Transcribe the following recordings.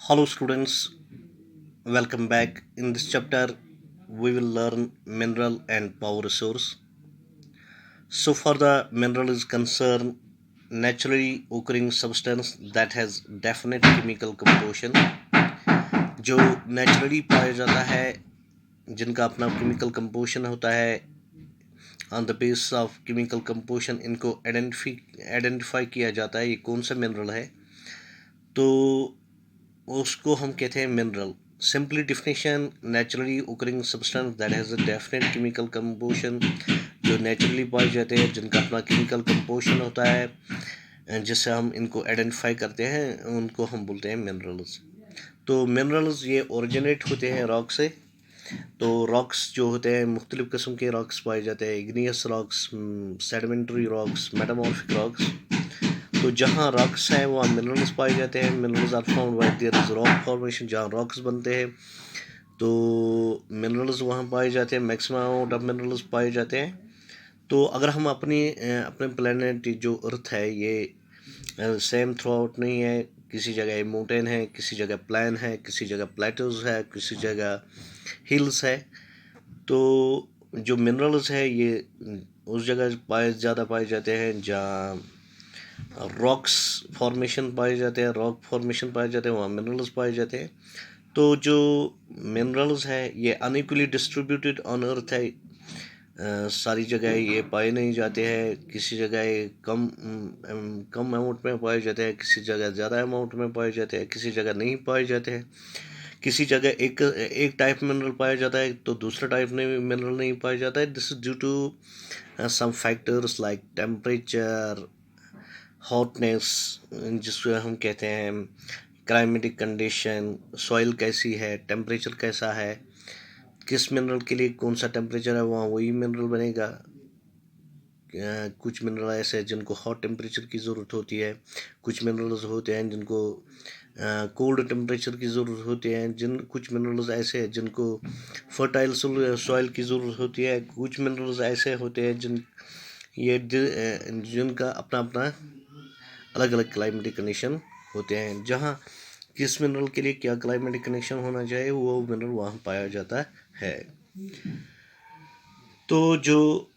Hello, students. Welcome back. In this chapter, we will learn mineral and power resource. So far, the mineral is concerned naturally occurring substance that has definite chemical composition. जो naturally पाया जाता है जिनका अपना chemical composition होता है on the base of chemical composition इनको identify किया जाता है ये कौन सा मिनरल है तो उसको हम कहते हैं mineral. Simply definition naturally occurring substance that has a definite chemical composition जो नेचुरली पाए जाते हैं जिनका अपना केमिकल कंपोजिशन होता है जिससे हम इनको आइडेंटिफाई करते हैं उनको हम बोलते हैं मिनरल्स. तो मिनरल्स ये ओरिजिनेट होते हैं रॉक से. तो रॉक्स जो होते हैं मुख्तलिफ़ किस्म के रॉक्स पाए जाते हैं igneous rocks, sedimentary rocks, metamorphic rocks. तो जहाँ रॉक्स हैं वहाँ मिनरल्स पाए जाते हैं. Minerals are found where there is rock formation. जहाँ रॉक्स बनते हैं तो मिनरल्स वहाँ पाए जाते हैं. मैक्सिमम अमाउंट ऑफ मिनरल्स पाए जाते हैं. तो अगर हम अपने प्लेनेट जो अर्थ है ये सेम थ्रू आउट नहीं है. किसी जगह माउंटेन है, किसी जगह प्लेन है, किसी जगह प्लेटोज है, किसी जगह हिल्स है. तो जो मिनरल्स है ये उस जगह ज़्यादा पाए जाते हैं जहाँ रॉक्स फॉर्मेशन पाए जाते हैं. रॉक फॉर्मेशन पाए जाते हैं वहाँ मिनरल्स पाए जाते हैं. तो जो मिनरल्स है ये अनइक्वली डिस्ट्रीब्यूटेड ऑन अर्थ है. सारी जगह ये पाए नहीं जाते हैं. किसी जगह ये कम अमाउंट में पाए जाते हैं, किसी जगह ज़्यादा अमाउंट में पाए जाते हैं, किसी जगह नहीं पाए जाते हैं. किसी जगह एक टाइप मिनरल पाया जाता है तो दूसरा टाइप में मिनरल नहीं पाया जाता है. This is due to some factors like temperature, hotness जिसको हम कहते हैं, क्लाइमेटिक कंडीशन, सॉइल कैसी है, टेम्परेचर कैसा है, किस मिनरल के लिए कौन सा टेम्परेचर है वहाँ वही मिनरल बनेगा. कुछ मिनरल ऐसे हैं जिनको हॉट टेम्परेचर की ज़रूरत होती है. कुछ मिनरल्स होते हैं जिनको कोल्ड टेम्परेचर की ज़रूरत होती है. कुछ मिनरल्स ऐसे हैं जिनको फर्टाइल सॉइल की ज़रूरत होती है. कुछ मिनरल्स ऐसे होते हैं जिनका अपना अपना अलग अलग क्लाइमेटिक कंडीशन होते हैं. जहाँ किस मिनरल के लिए क्या क्लाइमेटिक कंडीशन होना चाहिए वो मिनरल वहाँ पाया जाता है. तो जो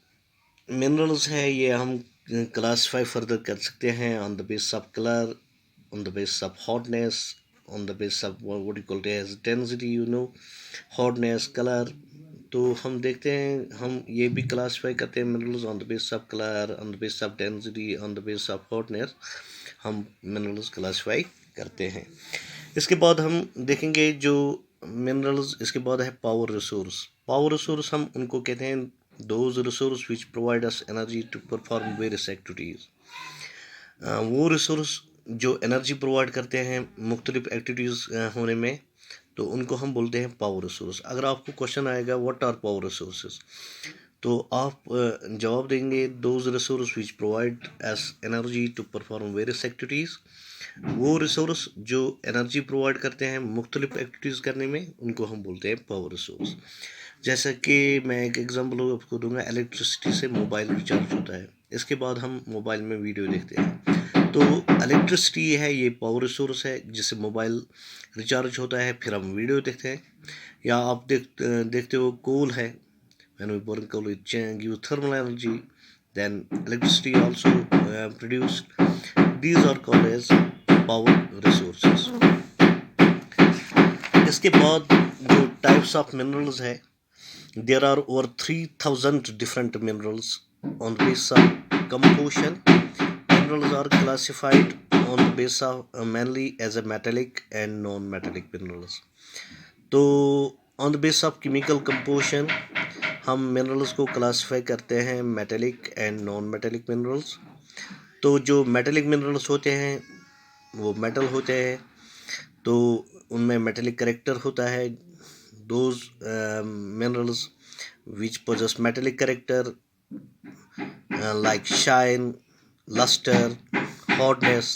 मिनरल्स है ये हम क्लासीफाई फर्दर कर सकते हैं on the base of colour, on the base of hotness, on the base of what you called as density, hotness, colour. तो हम देखते हैं हम ये भी क्लासीफाई करते हैं minerals on the base of colour, on the base of density, on the base of hotness. हम मिनरल्स क्लासीफाई करते हैं. इसके बाद हम देखेंगे जो मिनरल्स. इसके बाद है पावर रिसोर्स. पावर रिसोर्स हम उनको कहते हैं those resources which provide us energy to perform various activities. वो रिसोर्स जो एनर्जी प्रोवाइड करते हैं मुख्तलिफ एक्टिविटीज़ होने में तो उनको हम बोलते हैं पावर रिसोर्स. अगर आपको क्वेश्चन आएगा व्हाट आर पावर रिसोर्सेज तो आप जवाब देंगे those resource which provide us energy to perform various activities. वो रिसोर्स जो एनर्जी प्रोवाइड करते हैं मुख्तलिफ एक्टिविटीज़ करने में उनको हम बोलते हैं पावर रिसोर्स. जैसा कि मैं एक एग्जांपल आपको दूंगा. इलेक्ट्रिसिटी से मोबाइल रिचार्ज होता है. इसके बाद हम मोबाइल में वीडियो देखते हैं. तो इलेक्ट्रिसिटी है ये पावर रिसोर्स है जिससे मोबाइल रिचार्ज होता है. फिर हम वीडियो देखते हैं. या आप देखते हो कोल है. When we burn coal, it give thermal energy. Then electricity also produced. These are called as power resources. इसके बाद जो types of minerals है, there are over 3,000 different minerals on the basis of composition. Minerals are classified on the basis of mainly as a metallic and non-metallic minerals. तो on the basis of chemical composition हम minerals को classify करते हैं metallic and non metallic minerals. तो जो metallic minerals होते हैं वो मेटल होते हैं. तो उनमें मेटेलिक करेक्टर होता है. Those minerals which possess metallic character like shine, lustre, hotness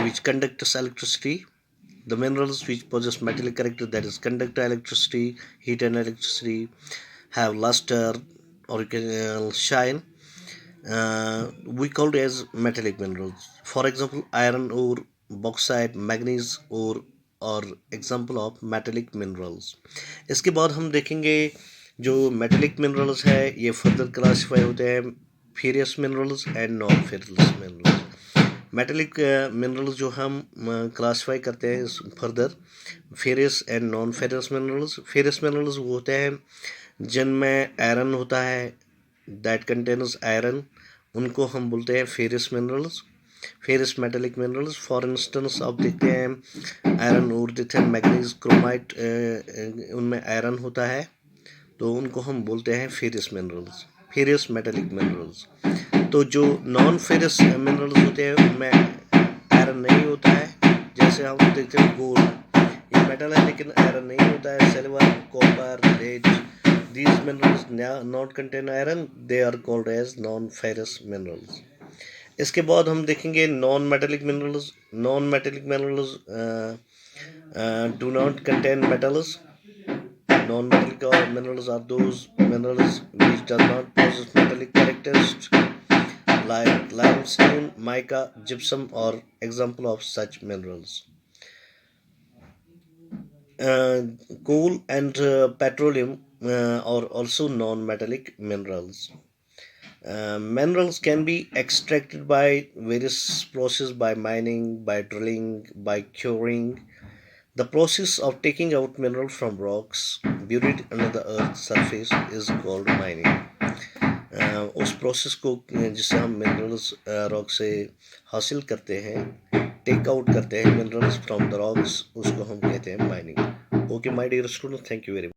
which conducts electricity. The minerals which possess metallic character, that is conduct electricity, heat and electricity, have luster or you can shine. We call it as metallic minerals. For example, iron ore bauxite, manganese और example of metallic minerals. इसके बाद हम देखेंगे जो metallic minerals है ये further classify होते हैं furious minerals and non furious minerals. Metallic minerals जो हम क्लासीफाई करते हैं further furious and non furious minerals. Furious minerals वो होते हैं जिनमें आयरन होता है, दैट कंटेन्स आयरन, उनको हम बोलते हैं furious minerals, furious metallic minerals. For instance आप देखते हैं आयरन और देते हैं मैग्नीज क्रोमाइट, उनमें आयरन होता है तो उनको हम बोलते हैं furious minerals, furious metallic minerals. तो जो नॉन फेरस मिनरल्स होते हैं उनमें आयरन नहीं होता है, जैसे हम देखते हैं गोल्ड, ये मेटल है लेकिन आयरन नहीं होता है। Silver, copper, lead, these minerals not contain iron, they are called as non ferrous minerals। इसके बाद हम देखेंगे non metallic minerals. Non metallic minerals do not contain metals। Non metallic minerals are those minerals which does not possess metallic characteristics like limestone, mica, gypsum or example of such minerals। Coal and petroleum are also non-metallic minerals. Minerals can be extracted by various processes, by mining, by drilling, by curing. The process of taking out mineral from rocks buried under the earth's surface is called mining। उस process को जिससे हम minerals rock से हासिल करते हैं, take out करते हैं मिनरल्स फ्रॉम द रॉक्स, उसको हम कहते हैं mining. Okay my dear student, thank you very much.